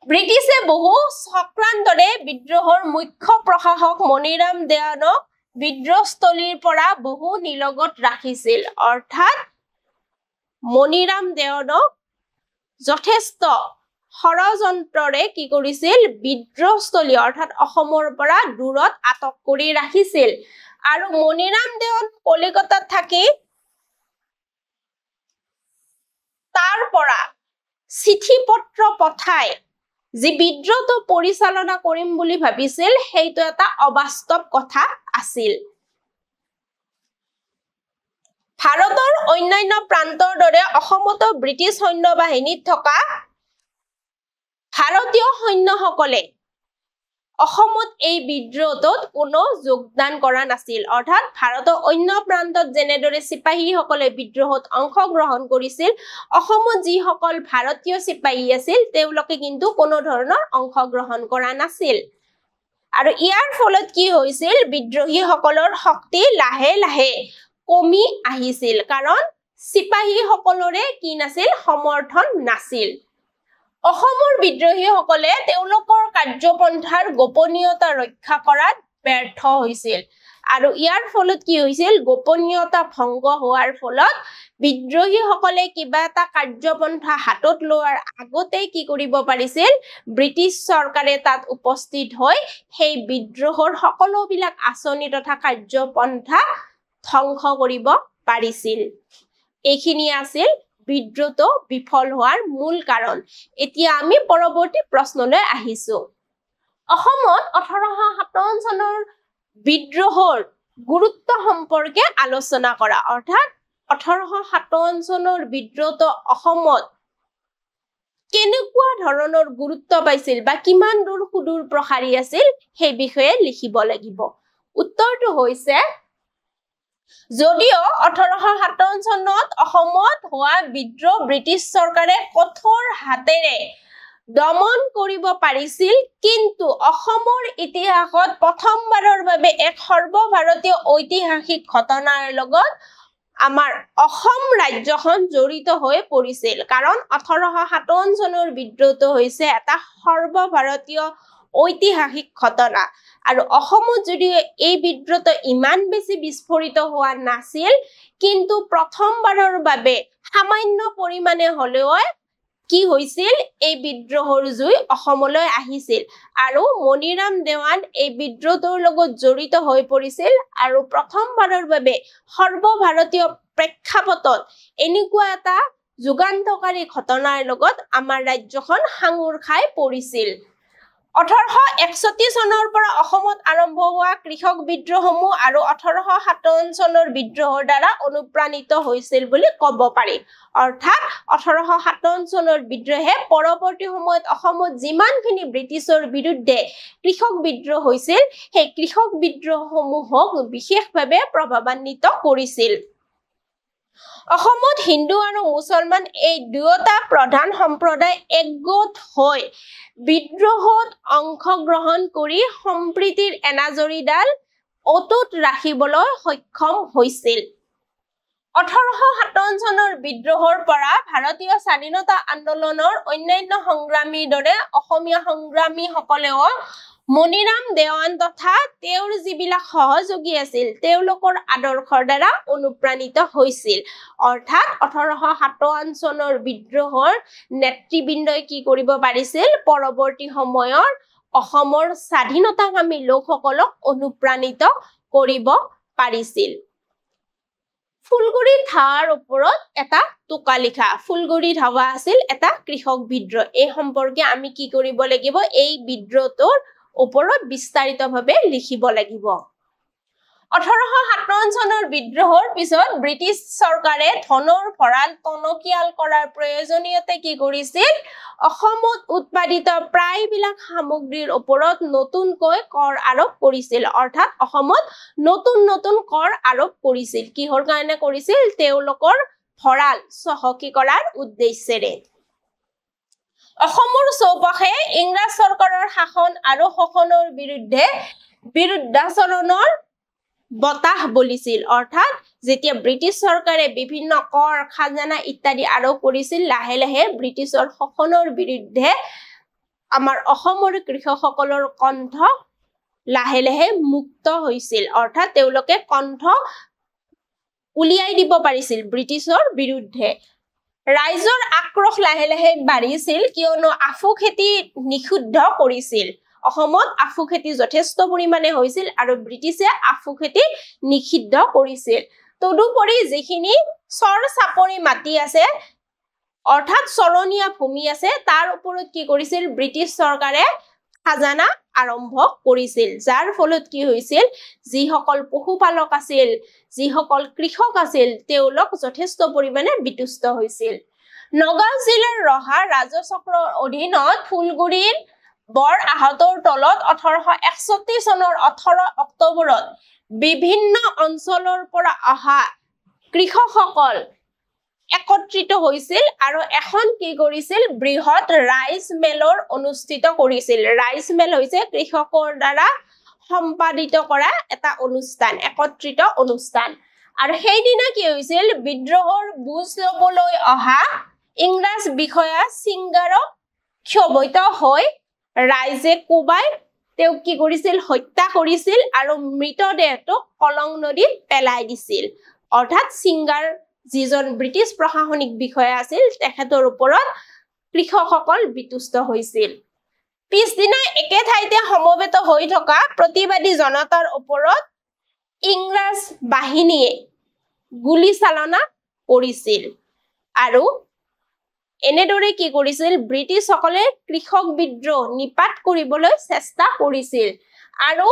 ব্ৰিটিছে বহু চক্ৰান্তৰে বিদ্ৰোহৰ মুখ্য প্ৰশাসক মণিৰাম দেৱানক বিদ্ৰোহস্থলীৰ পৰা বহু নিলগত ৰাখিছিল অৰ্থাৎ মণিৰাম দেৱানক যথেষ্ট ষড়যন্ত্ৰৰে কি কৰিছিল বিদ্ৰোহস্থলী অৰ্থাৎ অসমৰ পৰা দূৰত আটক কৰি ৰাখিছিল আৰু মণিৰাম দেৱান কলিকতাত থাকি তাৰ পৰা চিঠি পত্ৰ পঠাই যি বিদ্ৰোহটো পৰিচালনা কৰিম বুলি ভাবিছিল সেইটো এটা অবাস্তৱ কথা আছিল ভাৰতৰ অন্যান্য প্ৰান্তৰ দৰে অসমতো ব্ৰিটিছ সৈন্য বাহিনীত থকা ভাৰতীয় সৈন্যসকলে অসমত এই বিদ্ৰোহটোত কোনো যোগদান কৰা নাছিল অৰ্থাৎ ভাৰতৰ অন্য প্ৰান্তত যেনেদৰে চিপাহীসকলে বিদ্ৰোহত অংশগ্ৰহণ কৰিছিল অসমত যিসকল ভাৰতীয় চিপাহী আছিল তেওঁলোকে কিন্তু কোনো ধৰণৰ অংশগ্ৰহণ কৰা নাছিল আৰু ইয়াৰ ফলত কি হৈছিল বিদ্ৰোহীসকলৰ শক্তি লাহে লাহে কমি আহিছিল কাৰণ চিপাহীসকলৰে কি নাছিল সমৰ্থন নাছিল অসমৰ বিদ্ৰোহীসকলে তেওঁলোকৰ কাৰ্যপন্থাৰ গোপনীয়তা ৰক্ষা কৰাত ব্যৰ্থ হৈছিল আৰু ইয়াৰ ফলত কি হৈছিল গোপনীয়তা ভংগ হোৱাৰ ফলত বিদ্ৰোহীসকলে কিবা এটা কাৰ্যপন্থা হাতত লোৱাৰ আগতে কি কৰিব পাৰিছিল ব্ৰিটিছ চৰকাৰে তাত উপস্থিত হৈ সেই বিদ্ৰোহৰ সকলোবিলাক আঁচনি তথা কাৰ্যপন্থা ধ্বংস কৰিব পাৰিছিল এইখিনি আছিল বিদ্ৰোহটো বিফল হোৱাৰ মূল কাৰণ এতিয়া আমি পৰৱৰ্তী প্ৰশ্নলৈ আহিছো অসমত 1857 চনৰ বিদ্ৰোহৰ গুৰুত্ব সম্পৰ্কে আলোচনা কৰা অৰ্থাৎ 1857 চনৰ বিদ্ৰোহটো অসমত কেনেকুৱা ধৰণৰ গুৰুত্ব পাইছিল বা কিমান দূৰ সুদূৰ প্ৰসাৰী আছিল সেই বিষয়ে লিখিব লাগিব উত্তৰটো হৈছে যদিও 1857 চনত অসমত হোৱা বিদ্ৰোহ ব্ৰিটিছ চৰকাৰে কঠোৰ হাতেৰে দমন কৰিব পাৰিছিল কিন্তু অসমৰ ইতিহাসত প্ৰথমবাৰৰ বাবে এক সৰ্বভাৰতীয় ঐতিহাসিক ঘটনাৰ লগত আমাৰ অসম ৰাজ্যখন জড়িত হৈ পৰিছিল কাৰণ 1857 চনৰ বিদ্ৰোহটো হৈছে এটা সৰ্বভাৰতীয় ঐতিহাসিক ঘটনা আৰু অসমত যদিও এই বিদ্ৰোহটো ইমান বেছি বিস্ফোৰিত হোৱা নাছিল কিন্তু প্ৰথমবাৰৰ বাবে সামান্য পৰিমাণে হ'লেও কি হৈছিল এই বিদ্ৰোহৰ জুই অসমলৈ আহিছিল আৰু মণিৰাম দেৱান এই বিদ্ৰোহটোৰ লগত জড়িত হৈ পৰিছিল আৰু প্ৰথমবাৰৰ বাবে সৰ্বভাৰতীয় প্ৰেক্ষাপটত এনেকুৱা এটা যুগান্তকাৰী ঘটনাৰ লগত আমাৰ ৰাজ্যখন সাঙুৰ খাই পৰিছিল 1861 চনৰ পৰা অসমত আৰম্ভ হোৱা কৃষক বিদ্ৰোহসমূহ আৰু 1857 চনৰ বিদ্ৰোহৰ দ্বাৰা অনুপ্ৰাণিত হৈছিল বুলি ক'ব পাৰি। অৰ্থাৎ 1857 চনৰ বিদ্ৰোহে পৰৱৰ্তী সময়ত অসমত যিমানখিনি ব্ৰিটিছৰ বিৰুদ্ধে কৃষক বিদ্ৰোহ হৈছিল সেই কৃষক বিদ্ৰোহসমূহক বিশেষভাৱে প্ৰভাৱান্বিত কৰিছিল। অসমত হিন্দু আৰু মুছলমান এই দুয়োটা প্ৰধান সম্প্ৰদায় একগোট হৈ বিদ্ৰোহত অংশগ্ৰহণ কৰি সম্প্ৰীতিৰ এনাজৰীডাল অটুট ৰাখিবলৈ সক্ষম হৈছিল। 1857 চনৰ বিদ্ৰোহৰ পৰা ভাৰতীয় স্বাধীনতা আন্দোলনৰ অন্যান্য সংগ্ৰামীৰ দৰে অসমীয়া সংগ্ৰামীসকলেও মণিৰাম দেৱান তথা তেওঁৰ যিবিলাক সহযোগী আছিল তেওঁলোকৰ আদৰ্শৰ দ্বাৰা অনুপ্ৰাণিত হৈছিল। অৰ্থাৎ 1857 চনৰ বিদ্ৰোহৰ নেতৃবৃন্দই কি কৰিব পাৰিছিল পৰৱৰ্তী সময়ৰ অসমৰ স্বাধীনতাকামী লোকসকলক অনুপ্ৰাণিত কৰিব পাৰিছিল। ফুলগুৰি ধাৱাৰ ওপৰত এটা টোকা লিখা। ফুলগুৰি ধাৱা আছিল এটা কৃষক বিদ্ৰোহ। এই সম্পৰ্কে আমি কি কৰিব লাগিব এই বিদ্ৰোহটোৰ ওপৰত বিস্তাৰিতভাৱে লিখিব লাগিব। 1857 চনৰ বিদ্ৰোহৰ পিছত ব্ৰিটিছ চৰকাৰে ধনৰ ভঁৰাল টনকিয়াল কৰাৰ প্ৰয়োজনীয়তে কি কৰিছিল অসমত উৎপাদিত প্ৰায়বিলাক সামগ্ৰীৰ ওপৰত নতুনকৈ কৰ আৰোপ কৰিছিল। অৰ্থাৎ অসমত নতুন কৰ আৰোপ কৰিছিল। কিহৰ কাৰণে কৰিছিল তেওঁলোকৰ ভঁৰাল চহকী কৰাৰ উদ্দেশ্যেৰে। অসমৰ চৌপাশে ইংৰাজ চৰকাৰৰ শাসন আৰু শোষণৰ বিৰুদ্ধাচৰণৰ বতাহ বলিছিল। অৰ্থাৎ যেতিয়া ব্ৰিটিছ চৰকাৰে বিভিন্ন কৰ খাজানা ইত্যাদি আৰোপ কৰিছিল লাহে লাহে ব্ৰিটিছৰ শোষণৰ বিৰুদ্ধে আমাৰ অসমৰ কৃষকসকলৰ কণ্ঠ লাহে লাহে মুক্ত হৈছিল। অৰ্থাৎ তেওঁলোকে কণ্ঠ উলিয়াই দিব পাৰিছিল ব্ৰিটিছৰ বিৰুদ্ধে। ৰাইজৰ আক্ৰোশ লাহে লাহে বাঢ়িছিল কিয়নো আফু খেতি নিষিদ্ধ কৰিছিল। অসমত আফু খেতি যথেষ্ট পৰিমাণে হৈছিল আৰু ব্ৰিটিছে আফু খেতি নিষিদ্ধ কৰিছিল। তদুপৰি যিখিনি চৰ চাপৰি মাটি আছে অৰ্থাৎ চৰণীয়া ভূমি আছে তাৰ ওপৰত কি কৰিছিল ব্ৰিটিছ চৰকাৰে খাজানা আৰম্ভ কৰিছিল। যাৰ ফলত কি হৈছিল যিসকল পশুপালক আছিল যিসকল কৃষক আছিল তেওঁলোক যথেষ্ট পৰিমাণে বিতুষ্ট হৈছিল। নগাঁও জিলাৰ ৰহা ৰাজচক্ৰৰ অধীনত ফুলগুৰিৰ বৰ আহতৰ তলত 1861 চনৰ 18 অক্টোবৰত বিভিন্ন অঞ্চলৰ পৰা অহা কৃষকসকল একত্ৰিত হৈছিল আৰু এখন কি কৰিছিল বৃহৎ ৰাইজ মেলৰ অনুষ্ঠিত কৰিছিল। ৰাইজ মেল হৈছে কৃষকৰ দ্বাৰা সম্পাদিত কৰা এটা অনুষ্ঠান একত্ৰিত অনুষ্ঠান। আৰু সেইদিনা কি হৈছিল বিদ্ৰোহৰ বুজ লবলৈ অহা ইংৰাজ বিষয়া ছিংগাৰক ক্ষোভিত হৈ ৰাইজে কোবাই তেওঁক কি কৰিছিল হত্যা কৰিছিল আৰু মৃতদেহটোক কলং নদীত পেলাই দিছিল। অৰ্থাৎ ছিংগাৰ যিজন ব্ৰিটিছ প্ৰশাসনিক বিষয়া আছিল তেখেতৰ ওপৰত কৃষকসকল বিতুষ্ট হৈছিল। পিছদিনা একে ঠাইতে সমবেত হৈ থকা প্ৰতিবাদী জনতাৰ ওপৰত ইংৰাজ বাহিনীয়ে গুলী চালনা কৰিছিল আৰু এনেদৰে কি কৰিছিল ব্ৰিটিছসকলে কৃষক বিদ্ৰোহ নিপাত কৰিবলৈ চেষ্টা কৰিছিল আৰু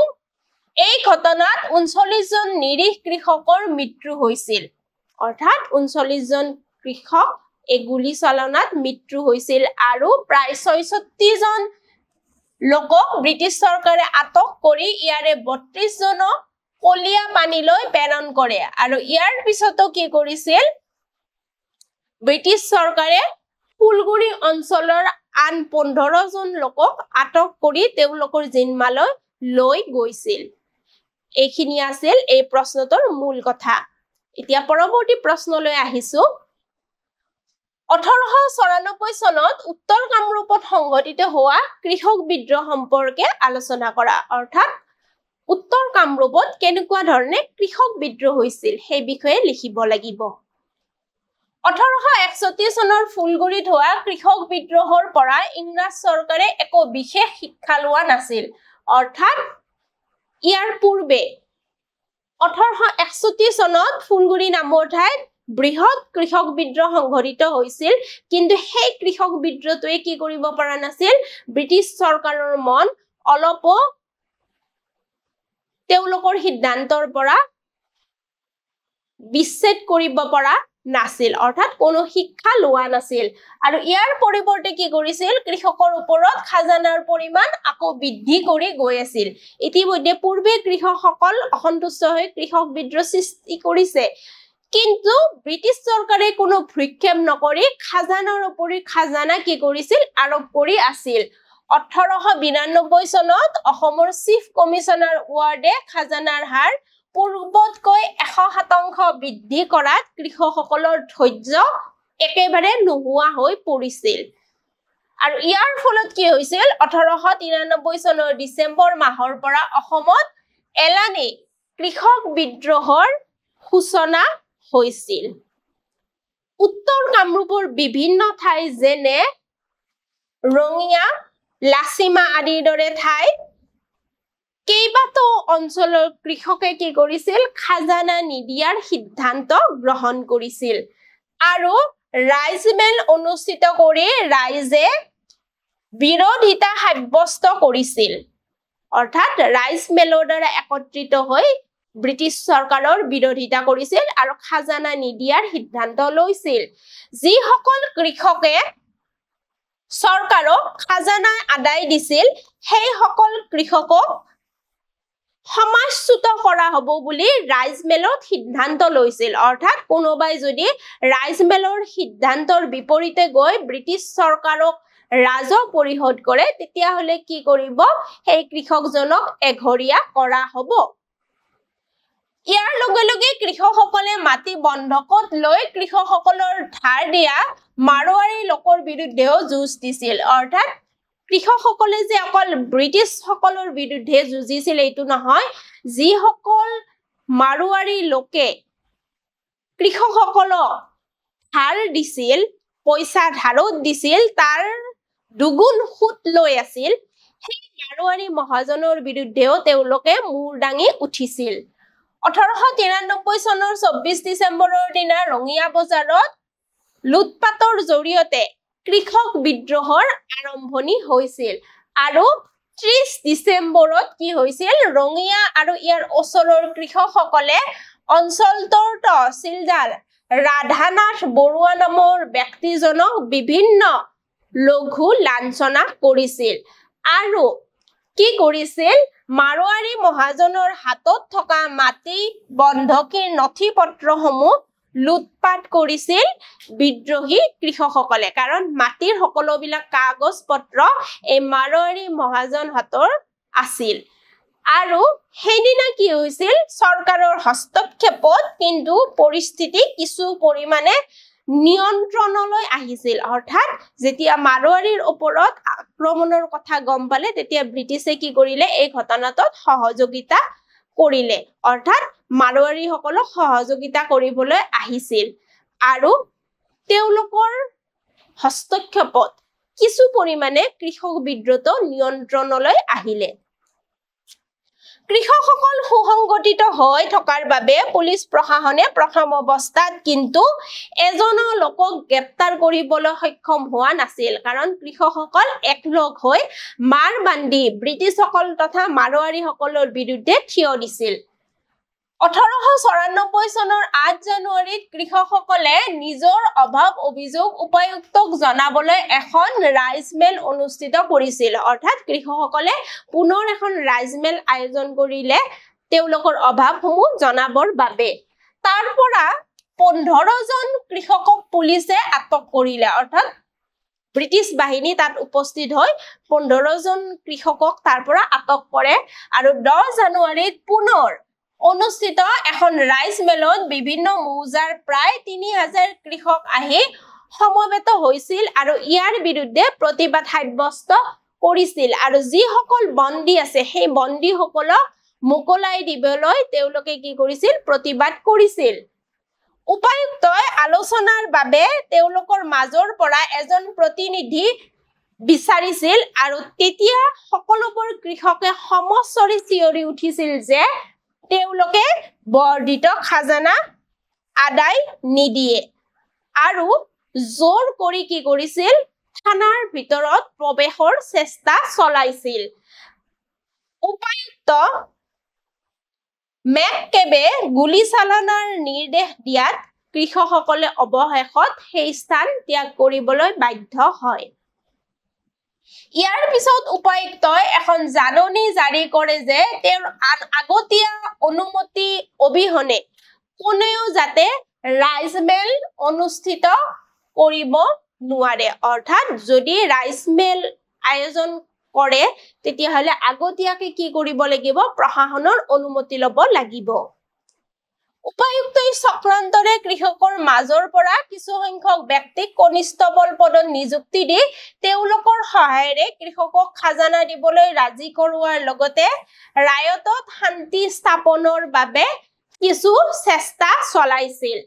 এই ঘটনাত 39 জন নিৰীহ কৃষকৰ মৃত্যু হৈছিল। অৰ্থাৎ 39 জন কৃষক এই গুলী চালনাত মৃত্যু হৈছিল আৰু প্ৰায় 66 জন লোকক ব্ৰিটিছ চৰকাৰে আটক কৰি ইয়াৰে 32 জনক কলীয়া পানীলৈ প্ৰেৰণ কৰে আৰু ইয়াৰ পিছতো কি কৰিছিল ব্ৰিটিছ চৰকাৰে ফুলগুৰি অঞ্চলৰ আন 15 জন লোকক আটক কৰি তেওঁলোকৰ জিম্মালৈ লৈ গৈছিল। এইখিনি আছিল এই প্ৰশ্নটোৰ মূল কথা। এতিয়া পৰৱৰ্তী প্ৰশ্নলৈ আহিছো। 1894 চনত উত্তৰ কামৰূপত সংঘটিত হোৱা কৃষক বিদ্ৰোহ সম্পৰ্কে আলোচনা কৰা। অৰ্থাৎ উত্তৰ কামৰূপত কেনেকুৱা ধৰণে কৃষক বিদ্ৰোহ হৈছিল সেই বিষয়ে লিখিব লাগিব। 1861 চনৰ ফুলগুৰিত হোৱা কৃষক বিদ্ৰোহৰ পৰা ইংৰাজ চৰকাৰে একো বিশেষ শিক্ষা লোৱা নাছিল। অৰ্থাৎ ইয়াৰ পূৰ্বে 1861 চনত ফুলগুৰি নামৰ ঠাইত বৃহৎ কৃষক বিদ্ৰোহ সংঘটিত হৈছিল কিন্তু সেই কৃষক বিদ্ৰোহটোৱে কি কৰিব পৰা নাছিল ব্ৰিটিছ চৰকাৰৰ মন অলপো তেওঁলোকৰ সিদ্ধান্তৰ পৰা বিচ্ছেদ কৰিব পৰা নাছিল অৰ্থাৎ কোনো শিক্ষা লোৱা নাছিল আৰু ইয়াৰ পৰিৱৰ্তে কি কৰিছিল কৃষকৰ ওপৰত খাজানাৰ পৰিমাণ আকৌ বৃদ্ধি কৰি গৈ আছিল ইতিমধ্যে পূৰ্বে কৃষকসকল অসন্তুষ্ট হৈ কৃষক বিদ্ৰোহ সৃষ্টি কৰিছে কিন্তু ব্ৰিটিছ চৰকাৰে কোনো ভ্ৰক্ষেপ নকৰি খাজানাৰ ওপৰি খাজানা কি কৰিছিল আৰোপ কৰি আছিল 1892 চনত অসমৰ চিফ কমিছনাৰ ৱাৰ্ডে খাজানাৰ হাৰ পূৰ্বতকৈ 100% বৃদ্ধি কৰাত কৃষকসকলৰ ধৈৰ্য একেবাৰে নোহোৱা হৈ পৰিছিল আৰু ইয়াৰ ফলত কি হৈছিল 1893 চনৰ ডিচেম্বৰ মাহৰ পৰা অসমত এলানি কৃষক বিদ্ৰোহৰ সূচনা হৈছিল উত্তৰ কামৰূপৰ বিভিন্ন ঠাই যেনে ৰঙিয়া লাচিমা আদিৰ দৰে ঠাই কেইবাটাও অঞ্চলৰ কৃষকে কি কৰিছিল খাজানা নিদিয়াৰ সিদ্ধান্ত গ্ৰহণ কৰিছিল আৰু ৰাইজমেল অনুষ্ঠিত কৰি ৰাইজে বিৰোধিতা সাব্যস্ত কৰিছিল অৰ্থাৎ ৰাইজমেলৰ দ্বাৰা একত্ৰিত হৈ ব্ৰিটিছ চৰকাৰৰ বিৰোধিতা কৰিছিল আৰু খাজানা নিদিয়াৰ সিদ্ধান্ত লৈছিল যিসকল কৃষকে চৰকাৰক খাজানা আদায় দিছিল সেই সকল কৃষকক সমাজচ্যুত কৰা হ'ব বুলি ৰাইজমেলত সিদ্ধান্ত লৈছিল অৰ্থাৎ কোনোবাই যদি ৰাইজমেলৰ সিদ্ধান্তৰ বিপৰীতে গৈ ব্ৰিটিছ চৰকাৰক ৰাজহ পৰিশোধ কৰে তেতিয়া হলে কি কৰিব সেই কৃষকজনক এঘৰীয়া কৰা হ'ব ইয়াৰ লগে লগে কৃষকসকলে মাটি বন্ধকত লৈ কৃষকসকলৰ ধাৰ দিয়া মাৰোৱাৰী লোকৰ বিৰুদ্ধেও যুঁজ দিছিল অৰ্থাৎ কৃষকসকলে যে অকল ব্ৰিটিছ সকলৰ বিৰুদ্ধে যুঁজিছিল এইটো নহয় যিসকল মাৰোৱাৰী লোকে কৃষকসকলক ধাৰ দিছিল পইচা ধাৰত দিছিল তাৰ দুগুণ সুত লৈ আছিল সেই মাৰোৱাৰী মহাজনৰ বিৰুদ্ধেও তেওঁলোকে মূৰ দাঙি উঠিছিল 1893 চনৰ 24 ডিচেম্বৰৰ দিনা ৰঙিয়া বজাৰত লুটপাটৰ জৰিয়তে কৃষক বিদ্ৰোহৰ আৰম্ভণি হৈছিল আৰু 30 ডিচেম্বৰত কি হৈছিল ৰঙিয়া আৰু ইয়াৰ ওচৰৰ কৃষকসকলে অঞ্চলটোৰ তহচিলদাৰ ৰাধানাথ বৰুৱা নামৰ ব্যক্তিজনক বিভিন্ন লঘু লাঞ্ছনা কৰিছিল আৰু কি কৰিছিল মাৰোৱাৰী মহাজনৰ হাতত থকা মাটি বন্ধকীৰ নথি পত্ৰসমূহ লুটপাট কৰিছিল বিদ্ৰোহী কৃষকসকলে কাৰণ মাটিৰ সকলোবিলাক কাগজ পত্ৰ এই মাৰোৱাৰী মহাজন হাতৰ আছিল আৰু সেইদিনা কি হৈছিল চৰকাৰৰ হস্তক্ষেপত কিন্তু পৰিস্থিতি কিছু পৰিমাণে নিয়ন্ত্ৰণলৈ আহিছিল অৰ্থাৎ যেতিয়া মাৰোৱাৰীৰ ওপৰত আক্ৰমণৰ কথা গম পালে তেতিয়া ব্ৰিটিছে কি কৰিলে এই ঘটনাটোত সহযোগিতা কৰিলে অৰ্থাৎ মাৰোৱাৰী সকলক সহযোগিতা কৰিবলৈ আহিছিল আৰু তেওঁলোকৰ হস্তক্ষেপত কিছু পৰিমাণে কৃষক বিদ্ৰোহটো নিয়ন্ত্ৰণলৈ আহিলে কৃষকসকল সুসংগঠিত হৈ থকাৰ বাবে পুলিচ প্ৰশাসনে প্ৰথম অৱস্থাত কিন্তু এজন লোকক গ্ৰেপ্তাৰ কৰিবলৈ সক্ষম হোৱা নাছিল কাৰণ কৃষকসকল একলগ হৈ মাৰ বান্ধি ব্ৰিটিছসকল তথা মাৰোৱাৰী সকলৰ বিৰুদ্ধে থিয় দিছিল 1894 চনৰ 8 জানুৱাৰীত কৃষকসকলে নিজৰ অভাৱ অভিযোগ উপায়ুক্তক জনাবলৈ এখন ৰাইজমেল অনুষ্ঠিত কৰিছিল অৰ্থাৎ কৃষকসকলে পুনৰ এখন ৰাইজমেল আয়োজন কৰিলে তেওঁলোকৰ অভাৱসমূহ জনাবৰ বাবে তাৰ পৰা 15 জন কৃষকক পুলিচে আটক কৰিলে অৰ্থাৎ ব্ৰিটিছ বাহিনী তাত উপস্থিত হৈ 15 জন কৃষকক তাৰ পৰা আটক কৰে আৰু 10 জানুৱাৰীত পুনৰ অনুষ্ঠিত এখন ৰাইজমেলত বিভিন্ন মৌজাৰ প্ৰায় 3000 কৃষক আহি সমবেত হৈছিল আৰু ইয়াৰ বিৰুদ্ধে প্ৰতিবাদ সাব্যস্ত কৰিছিল আৰু যিসকল বন্দী আছে সেই বন্দীসকলক মুকলাই দিবলৈ তেওঁলোকে কি কৰিছিল প্ৰতিবাদ কৰিছিল উপায়ুক্তই আলোচনাৰ বাবে তেওঁলোকৰ মাজৰ পৰা এজন প্ৰতিনিধি বিচাৰিছিল আৰু তেতিয়া সকলোবোৰ কৃষকে সমস্বৰে চিঞৰি উঠিছিল যে তেওঁলোকে বৰ্ধিত খাজানা আদায় নিদিয়ে আৰু জোৰ কৰি কি কৰিছিল থানাৰ ভিতৰত প্ৰৱেশৰ চেষ্টা চলাইছিল উপায়ুক্ত মেককেবে গুলি চালনাৰ নিৰ্দেশ দিয়াত কৃষকসকলে অৱশেষত সেই স্থান ত্যাগ কৰিবলৈ বাধ্য হয় ইয়াৰ পিছত উপায়ুক্তই এখন জাননী জাৰি কৰে যে তেওঁৰ আগতীয়া অনুমতি অবিহনে কোনেও যাতে ৰাইজ মেল অনুষ্ঠিত কৰিব নোৱাৰে অৰ্থাৎ যদি ৰাইজ মেল আয়োজন কৰে তেতিয়াহলে আগতীয়াকে কি কৰিব লাগিব প্ৰশাসনৰ অনুমতি ল'ব লাগিব উপায়ুক্তই চক্ৰান্তৰে কৃষকৰ মাজৰ পৰা কিছু সংখ্যক ব্যক্তিক কনিষ্ঠবল পদত নিযুক্তি দি তেওঁলোকৰ সহায়েৰে কৃষকক খাজানা দিবলৈ ৰাজি কৰোৱাৰ লগতে ৰায়তত শান্তি স্থাপনৰ বাবে কিছু চেষ্টা চলাইছিল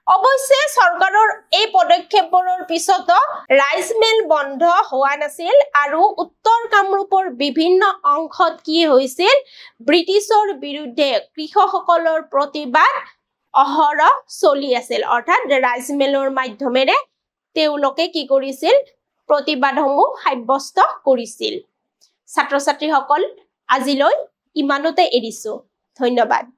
অৱশ্যে চৰকাৰৰ এই পদক্ষেপৰ পিছত ৰাইজ মেল বন্ধ হোৱা নাছিল আৰু উত্তৰ কামৰূপৰ বিভিন্ন অংশত কি হৈছিল ব্ৰিটিছৰ বিৰুদ্ধে কৃষকসকলৰ প্ৰতিবাদ অহৰহ চলি আছিল অৰ্থাৎ ৰাইজ মেলৰ মাধ্যমেৰে তেওঁলোকে কি কৰিছিল প্ৰতিবাদসমূহ সাব্যস্ত কৰিছিল ছাত্ৰ ছাত্ৰীসকল আজিলৈ ইমানতে এৰিছো ধন্যবাদ